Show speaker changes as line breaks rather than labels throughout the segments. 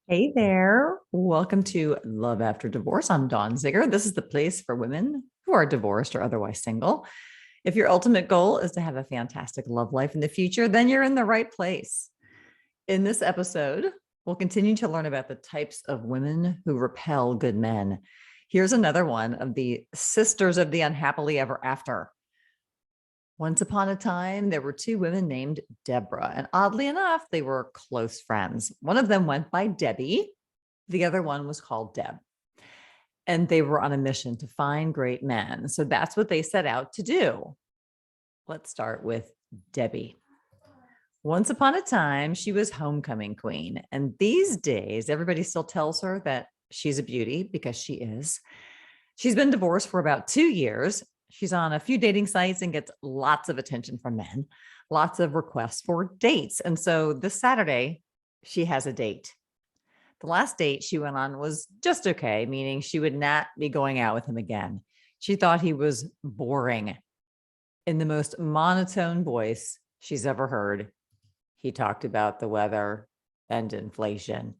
Hey there. Welcome to Love After Divorce. I'm Dawn Ziegler. This is the place for women who are divorced or otherwise single. If your ultimate goal is to have a fantastic love life in the future, then you're in the right place. In this episode, we'll continue to learn about the types of women who repel good men. Here's another one of the sisters of the unhappily ever after. Once upon a time, there were two women named Deborah, and oddly enough, they were close friends. One of them went by Debbie, the other one was called Deb, and they were on a mission to find great men. So that's what they set out to do. Let's start with Debbie. Once upon a time, she was homecoming queen, and these days, everybody still tells her that she's a beauty because she is. She's been divorced for about 2 years. She's on a few dating sites and gets lots of attention from men, lots of requests for dates. And so this Saturday, she has a date. The last date she went on was just okay, meaning she would not be going out with him again. She thought he was boring. In the most monotone voice she's ever heard, he talked about the weather and inflation.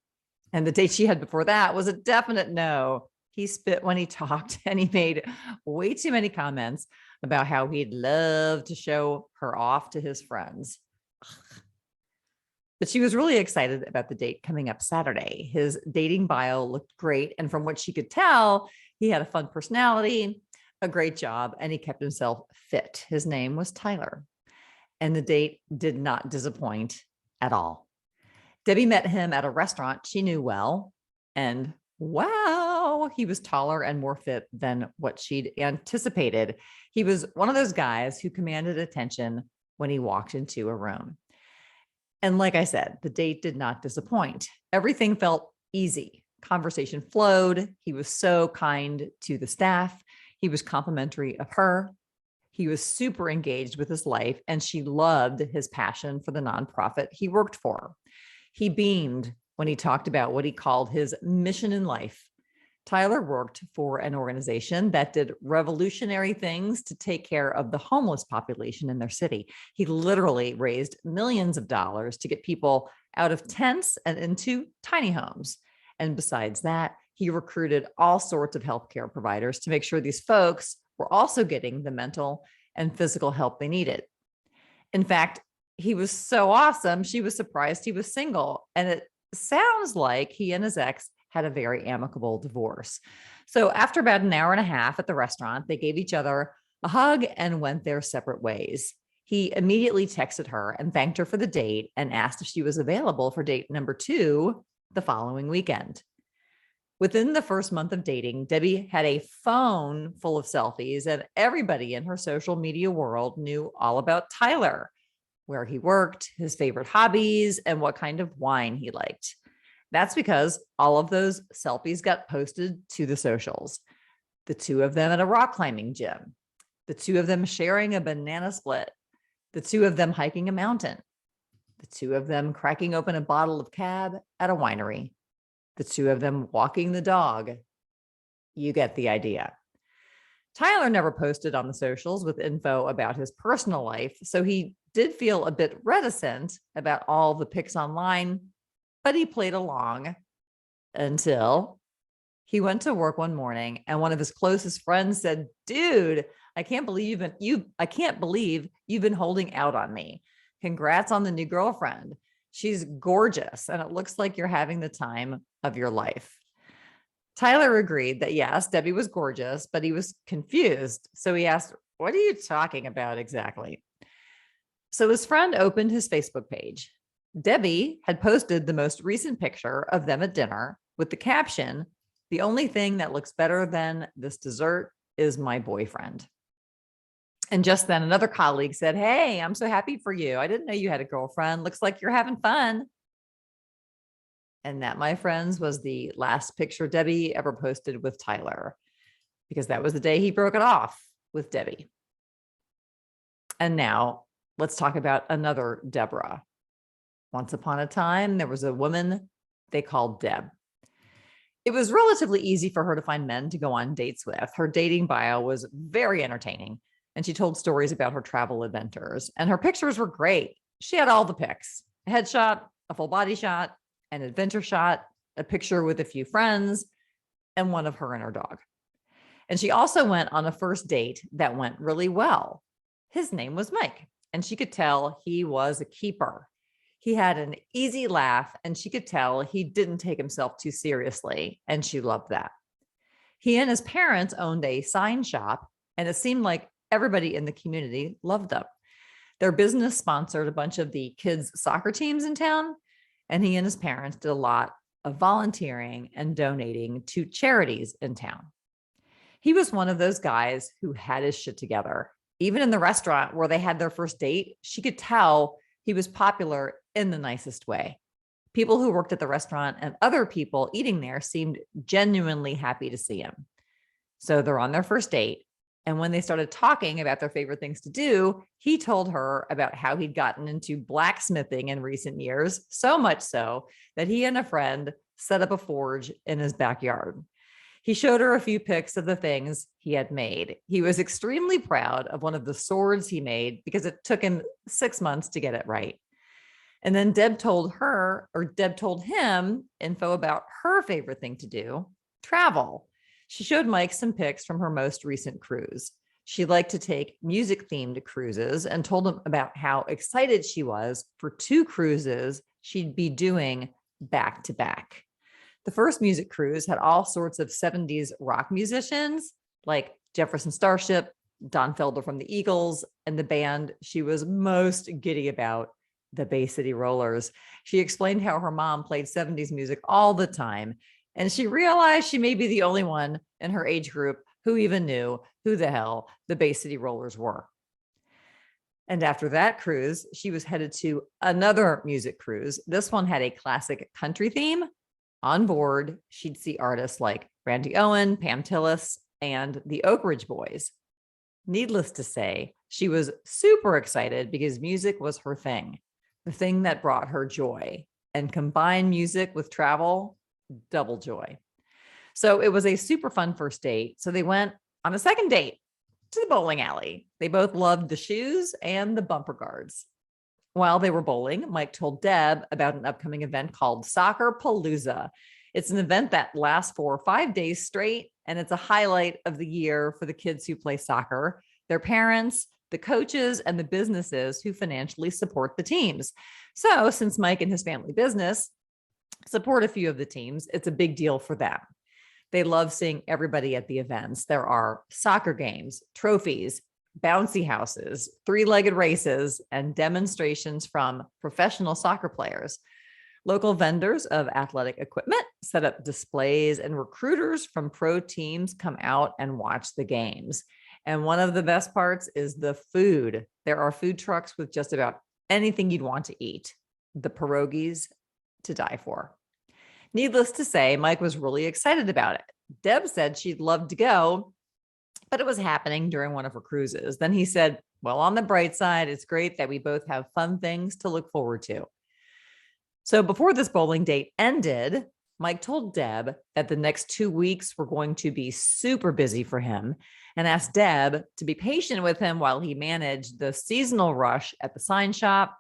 And the date she had before that was a definite no. He spit when he talked, and he made way too many comments about how he'd love to show her off to his friends. But she was really excited about the date coming up Saturday. His dating bio looked great. And from what she could tell, he had a fun personality, a great job, and he kept himself fit. His name was Tyler. And the date did not disappoint at all. Debbie met him at a restaurant she knew well. And wow, he was taller and more fit than what she'd anticipated. He was one of those guys who commanded attention when he walked into a room. And like I said, the date did not disappoint. Everything felt easy. Conversation flowed. He was so kind to the staff. He was complimentary of her. He was super engaged with his life, and she loved his passion for the nonprofit he worked for. He beamed when he talked about what he called his mission in life. Tyler worked for an organization that did revolutionary things to take care of the homeless population in their city. He literally raised millions of dollars to get people out of tents and into tiny homes. And besides that, he recruited all sorts of healthcare providers to make sure these folks were also getting the mental and physical help they needed. In fact, he was so awesome, she was surprised he was single. And it sounds like he and his ex had a very amicable divorce. So after about an hour and a half at the restaurant, they gave each other a hug and went their separate ways. He immediately texted her and thanked her for the date and asked if she was available for date number 2 the following weekend. Within the first month of dating, Debbie had a phone full of selfies, and everybody in her social media world knew all about Tyler, where he worked, his favorite hobbies, and what kind of wine he liked. That's because all of those selfies got posted to the socials. The two of them at a rock climbing gym, the two of them sharing a banana split, the two of them hiking a mountain, the two of them cracking open a bottle of cab at a winery, the two of them walking the dog. You get the idea. Tyler never posted on the socials with info about his personal life, so he did feel a bit reticent about all the pics online, but he played along until he went to work one morning and one of his closest friends said, "Dude, I can't believe you've been holding out on me. Congrats on the new girlfriend. She's gorgeous, and it looks like you're having the time of your life." Tyler agreed that yes, Debbie was gorgeous, but he was confused. So he asked, "What are you talking about exactly?" So his friend opened his Facebook page. Debbie had posted the most recent picture of them at dinner with the caption, "The only thing that looks better than this dessert is my boyfriend." And just then another colleague said, "Hey, I'm so happy for you. I didn't know you had a girlfriend. Looks like you're having fun." And that, my friends, was the last picture Debbie ever posted with Tyler, because that was the day he broke it off with Debbie. And now let's talk about another Deborah. Once upon a time, there was a woman they called Deb. It was relatively easy for her to find men to go on dates with. Her dating bio was very entertaining, and she told stories about her travel adventures, and her pictures were great. She had all the pics: a headshot, a full body shot, an adventure shot, a picture with a few friends, and one of her and her dog. And she also went on a first date that went really well. His name was Mike, and she could tell he was a keeper. He had an easy laugh, and she could tell he didn't take himself too seriously, and she loved that. He and his parents owned a sign shop, and it seemed like everybody in the community loved them. Their business sponsored a bunch of the kids' soccer teams in town, and he and his parents did a lot of volunteering and donating to charities in town. He was one of those guys who had his shit together. Even in the restaurant where they had their first date, she could tell he was popular in the nicest way. People who worked at the restaurant and other people eating there seemed genuinely happy to see him. So they're on their first date. And when they started talking about their favorite things to do, he told her about how he'd gotten into blacksmithing in recent years, so much so that he and a friend set up a forge in his backyard. He showed her a few pics of the things he had made. He was extremely proud of one of the swords he made because it took him 6 months to get it right. And then Deb told him info about her favorite thing to do, travel. She showed Mike some pics from her most recent cruise. She liked to take music-themed cruises and told him about how excited she was for 2 cruises she'd be doing back to back. The first music cruise had all sorts of 70s rock musicians like Jefferson Starship, Don Felder from the Eagles, and the band she was most giddy about, the Bay City Rollers. She explained how her mom played 70s music all the time, and she realized she may be the only one in her age group who even knew who the hell the Bay City Rollers were. And after that cruise, she was headed to another music cruise. This one had a classic country theme. On board, she'd see artists like Randy Owen, Pam Tillis, and the Oak Ridge Boys. Needless to say, she was super excited because music was her thing, the thing that brought her joy. And combine music with travel, double joy. So it was a super fun first date. So they went on a second date to the bowling alley. They both loved the shoes and the bumper guards. While they were bowling, Mike told Deb about an upcoming event called Soccer Palooza. It's an event that lasts for 5 days straight, and it's a highlight of the year for the kids who play soccer, their parents, the coaches, and the businesses who financially support the teams. So since Mike and his family business support a few of the teams, it's a big deal for them. They love seeing everybody at the events. There are soccer games, trophies, bouncy houses, 3-legged races, and demonstrations from professional soccer players. Local vendors of athletic equipment set up displays, and recruiters from pro teams come out and watch the games. And one of the best parts is the food. There are food trucks with just about anything you'd want to eat. The pierogies to die for. Needless to say, Mike was really excited about it. Deb said she'd love to go, but it was happening during one of her cruises. Then he said, well, on the bright side, it's great that we both have fun things to look forward to. So before this bowling date ended, Mike told Deb that the next 2 weeks were going to be super busy for him and asked Deb to be patient with him while he managed the seasonal rush at the sign shop,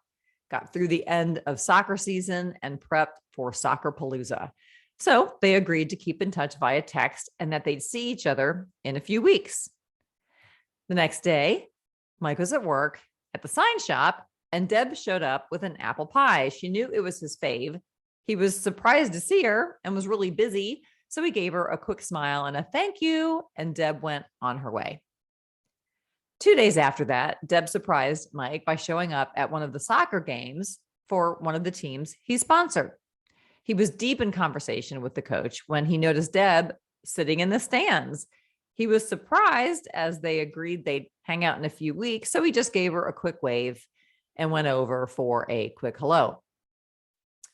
got through the end of soccer season, and prepped for Soccer Palooza. So they agreed to keep in touch via text and that they'd see each other in a few weeks. The next day, Mike was at work at the sign shop, and Deb showed up with an apple pie. She knew it was his fave. He was surprised to see her and was really busy, so he gave her a quick smile and a thank you, and Deb went on her way. 2 days after that, Deb surprised Mike by showing up at one of the soccer games for one of the teams he sponsored. He was deep in conversation with the coach when he noticed Deb sitting in the stands. He was surprised as they agreed they'd hang out in a few weeks, so he just gave her a quick wave and went over for a quick hello.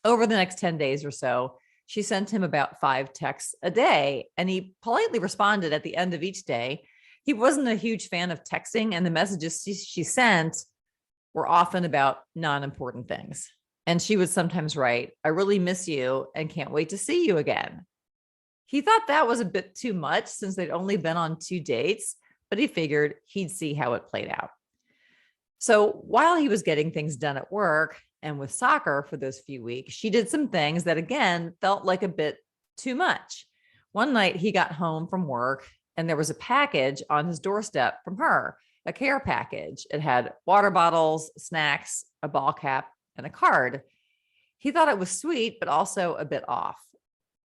Over the next 10 days or so, she sent him about 5 texts a day, and he politely responded at the end of each day. He wasn't a huge fan of texting, and the messages she sent were often about non-important things. And she would sometimes write, I really miss you and can't wait to see you again. He thought that was a bit too much since they'd only been on 2 dates, but he figured he'd see how it played out. So while he was getting things done at work And with soccer for those few weeks, she did some things that again felt like a bit too much. One night he got home from work and there was a package on his doorstep from her, a care package. It had water bottles, snacks, a ball cap, and a card. He thought it was sweet, but also a bit off.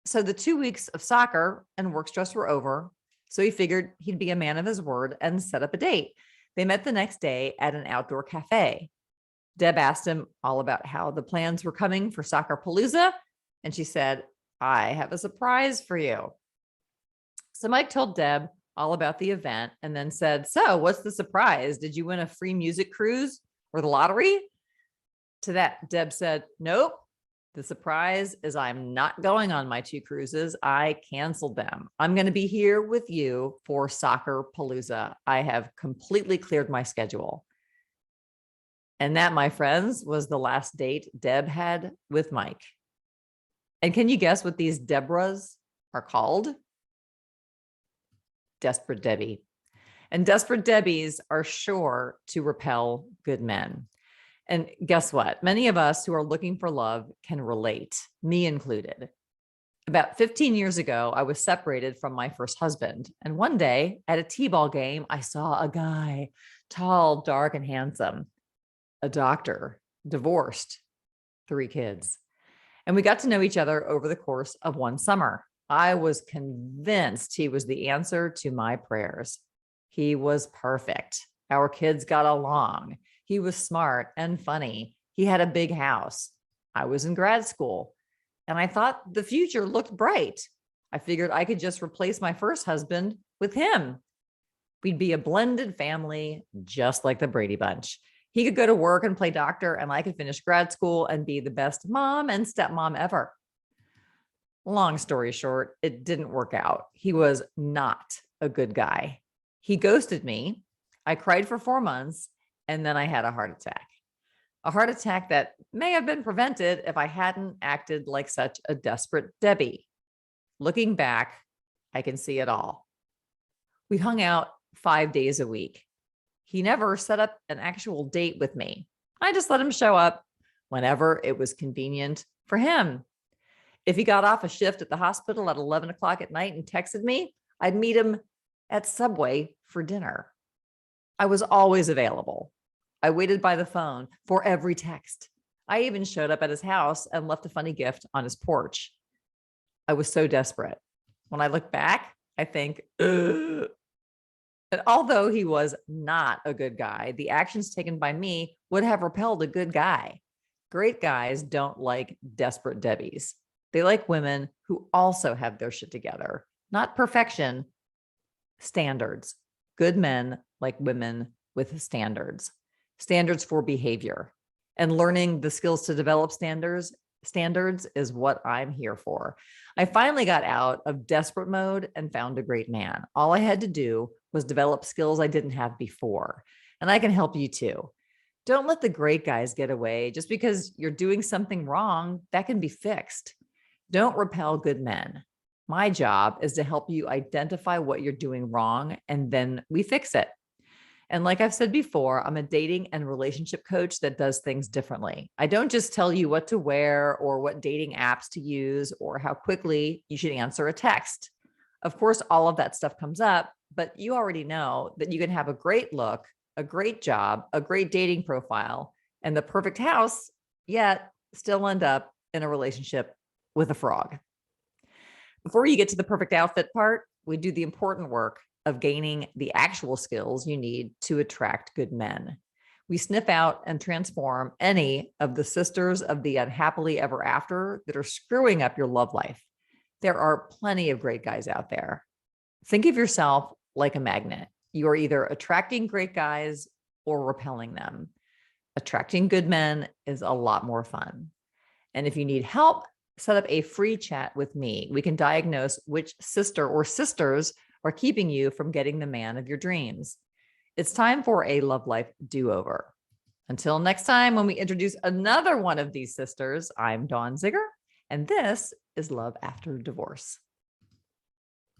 So the 2 weeks of soccer and work stress were over. So he figured he'd be a man of his word and set up a date. They met the next day at an outdoor cafe. Deb asked him all about how the plans were coming for Soccer Palooza. And she said, I have a surprise for you. So Mike told Deb all about the event and then said, so what's the surprise? Did you win a free music cruise or the lottery? To that, Deb said, nope. The surprise is I'm not going on my 2 cruises. I canceled them. I'm going to be here with you for Soccer Palooza. I have completely cleared my schedule. And that, my friends, was the last date Deb had with Mike. And can you guess what these Debras are called? Desperate Debbie. And Desperate Debbies are sure to repel good men. And guess what? Many of us who are looking for love can relate, me included. About 15 years ago, I was separated from my first husband. And one day at a t-ball game, I saw a guy, tall, dark, and handsome, a doctor, divorced, 3 kids. And we got to know each other over the course of one summer. I was convinced he was the answer to my prayers. He was perfect. Our kids got along. He was smart and funny. He had a big house. I was in grad school and I thought the future looked bright. I figured I could just replace my first husband with him. We'd be a blended family, just like the Brady Bunch. He could go to work and play doctor, and I could finish grad school and be the best mom and stepmom ever. Long story short, it didn't work out. He was not a good guy. He ghosted me. I cried for 4 months, and then I had a heart attack. A heart attack that may have been prevented if I hadn't acted like such a desperate Debbie. Looking back, I can see it all. We hung out 5 days a week. He never set up an actual date with me. I just let him show up whenever it was convenient for him. If he got off a shift at the hospital at 11 o'clock at night and texted me, I'd meet him at Subway for dinner. I was always available. I waited by the phone for every text. I even showed up at his house and left a funny gift on his porch. I was so desperate. When I look back, I think, ugh. And although he was not a good guy, the actions taken by me would have repelled a good guy. Great guys don't like desperate Debbies. They like women who also have their shit together. Not perfection, standards. Good men like women with standards. Standards for behavior. And learning the skills to develop standards is what I'm here for. I finally got out of desperate mode and found a great man. All I had to do was develop skills I didn't have before. And I can help you too. Don't let the great guys get away. Just because you're doing something wrong, that can be fixed. Don't repel good men. My job is to help you identify what you're doing wrong, and then we fix it. And like I've said before, I'm a dating and relationship coach that does things differently. I don't just tell you what to wear or what dating apps to use or how quickly you should answer a text. Of course, all of that stuff comes up, but you already know that you can have a great look, a great job, a great dating profile, and the perfect house, yet still end up in a relationship with a frog. Before you get to the perfect outfit part, we do the important work of gaining the actual skills you need to attract good men. We sniff out and transform any of the sisters of the unhappily ever after that are screwing up your love life. There are plenty of great guys out there. Think of yourself like a magnet. You are either attracting great guys or repelling them. Attracting good men is a lot more fun. And if you need help, set up a free chat with me. We can diagnose which sister or sisters are keeping you from getting the man of your dreams. It's time for a love life do-over. Until next time, when we introduce another one of these sisters, I'm Dawn Ziegler, and this is Love After Divorce.